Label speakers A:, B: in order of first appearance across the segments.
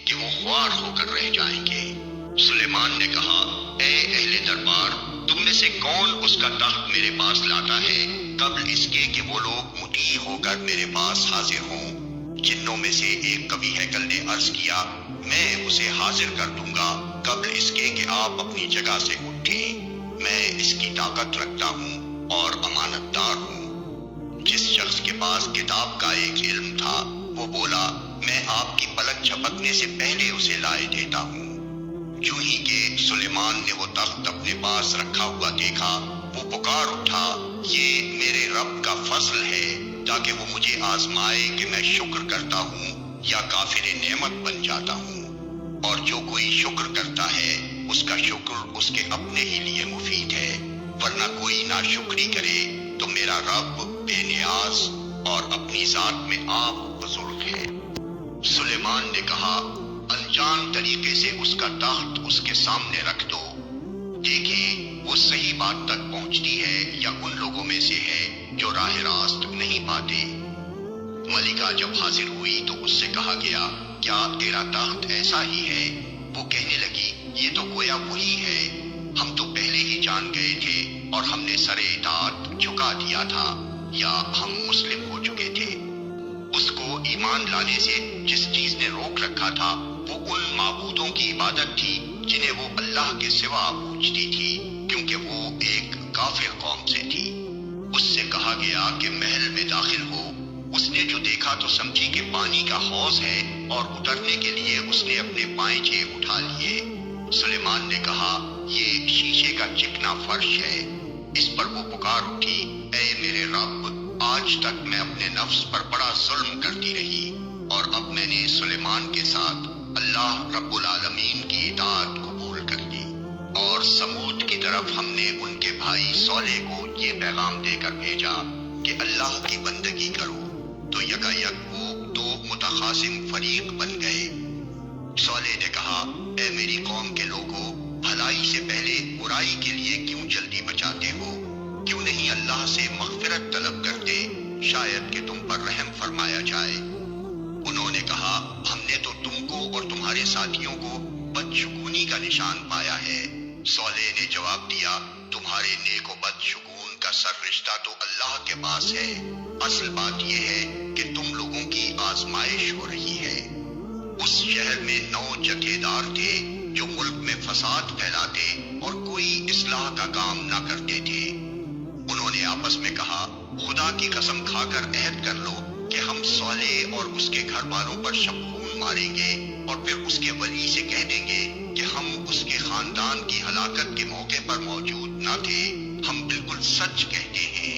A: کہ وہ خوار ہو کر رہ جائیں گے۔ سلیمان نے کہا، اے اہل دربار، تم میں سے کون اس کا تخت میرے پاس لاتا ہے قبل اس کے کہ وہ لوگ مطیع ہو کر میرے پاس حاضر ہوں؟ جنوں میں سے ایک کبھی ہیکل نے عرض کیا، میں اسے حاضر کر دوں گا قبل اس کے کہ آپ اپنی جگہ سے اٹھیں۔ میں اس کی طاقت رکھتا ہوں اور امانت دار ہوں۔ جس شخص کے پاس کتاب کا ایک علم تھا وہ بولا، میں آپ کی پلک جھپکنے سے پہلے اسے لائے دیتا ہوں۔ جو ہی کہ سلیمان نے وہ تخت اپنے پاس رکھا ہوا دیکھا، وہ پکار اٹھا، یہ میرے رب کا فضل ہے تاکہ وہ مجھے آزمائے کہ میں شکر کرتا ہوں یا کافر نعمت بن جاتا ہوں۔ اور جو کوئی شکر کرتا ہے اس کا شکر اس کے اپنے ہی لیے مفید ہے، ورنہ کوئی ناشکری کرے تو میرا رب بے نیاز اور اپنی ذات میں آپ بزرگ ہے۔ سلیمان نے کہا، انجان طریقے سے اس کا تخت اس کے سامنے رکھ دو، دیکھیں وہ صحیح بات تک پہنچتی ہے یا ان لوگوں میں سے ہے جو راہ راست نہیں پاتے۔ ملکہ جب حاضر ہوئی تو اس سے کہا گیا، کیا تیرا تخت ایسا ہی ہے؟ وہ کہنے لگی، یہ تو گویا وہی ہے، ہم تو پہلے ہی جان گئے تھے اور ہم نے سر اطاعت جھکا دیا تھا یا ہم مسلم ہو چکے تھے۔ اس کو ایمان لانے سے جس چیز نے روک رکھا تھا وہ ان معبودوں کی عبادت تھی جنہیں وہ اللہ کے سوا پوجتی تھی، کیونکہ وہ ایک کافر قوم سے تھی۔ اس سے کہا گیا کہ محل میں داخل ہو۔ اس نے جو دیکھا تو سمجھی کہ پانی کا حوض ہے اور اترنے کے لیے اس نے اپنے پائنچے اٹھا لیے۔ سلیمان نے کہا، یہ شیشے کا چکنا فرش ہے۔ اس پر وہ پکار اٹھی، اے میرے رب، آج تک میں اپنے نفس پر بڑا ظلم کرتی رہی اور اب میں نے سلیمان کے ساتھ اللہ رب العالمین کی اطاعت قبول کر لی۔ اور سمود کی طرف ہم نے ان کے بھائی صالح کو یہ پیغام دے کر بھیجا کہ اللہ کی بندگی کرو، تو یکایک وہ دو متخاصم فریق بن گئے۔ صالح نے کہا، اے میری قوم کے لوگوں، بھلائی سے پہلے برائی کے لیے کیوں جلدی مچاتے ہو؟ کیوں نہیں اللہ سے مغفرت طلب کرتے، شاید کہ تم پر رحم فرمایا جائے۔ انہوں نے کہا، ہم نے تو تم کو اور تمہارے ساتھیوں کو بدشگونی کا نشان پایا ہے۔ صالح نے جواب دیا، تمہارے نیک و بد شگون کا سر رشتہ تو اللہ کے پاس ہے، اصل بات یہ ہے کہ تم لوگوں کی آزمائش ہو رہی ہے۔ اس شہر میں 9 جتھےدار تھے جو ملک میں فساد پھیلاتے اور کوئی اصلاح کا کام نہ کرتے تھے۔ انہوں نے آپس میں کہا، خدا کی قسم کھا کر عہد کر لو کہ ہم صالح اور اس کے گھر والوں پر شبخون ماریں گے اور پھر اس کے ولی سے کہہ دیں گے کہ ہم اس کے خاندان کی ہلاکت کے موقع پر موجود نہ تھے، ہم بالکل سچ کہتے ہیں۔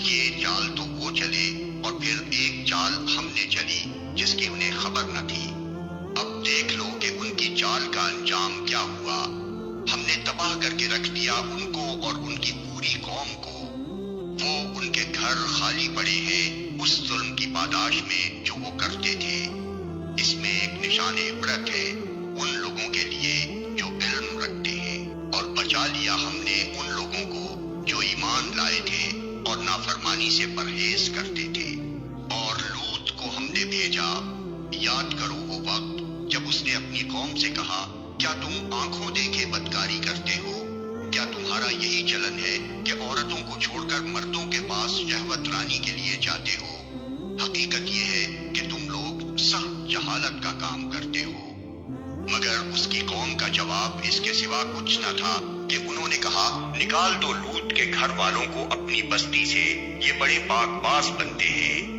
A: یہ چال تو وہ چلے اور پھر ایک چال ہم نے چلی جس کی انہیں خبر نہ تھی۔ اب دیکھ لو کہ ان کی چال کا انجام کیا ہوا۔ ہم نے تباہ کر کے رکھ دیا ان کو اور ان کی پوری قوم کو۔ وہ ان کے گھر خالی پڑے ہیں اس ظلم کی پاداش میں جو وہ کرتے تھے۔ اس میں ایک نشان عبرت ہے ان لوگوں کے لیے جو علم رکھتے ہیں، اور بچا لیا ہم نے ان لوگوں کو جو ایمان لائے تھے اور نافرمانی سے پرہیز کرتے تھے۔ اور لوط کو ہم نے بھیجا۔ یاد کرو وہ وقت جب اس نے اپنی قوم سے کہا، کیا تم آنکھوں دیکھے بدکاری کرتے ہو؟ کیا تمہارا یہی چلن ہے کہ عورتوں کو چھوڑ کر مردوں کے پاس شہوت رانی کے لیے جاتے ہو؟ حقیقت یہ ہے کہ تم لوگ سخت جہالت کا کام کرتے ہو۔ مگر اس کی قوم کا جواب اس کے سوا کچھ نہ تھا کہ انہوں نے کہا، نکال دو لوط کے گھر والوں کو اپنی بستی سے، یہ بڑے پاک باز بنتے ہیں۔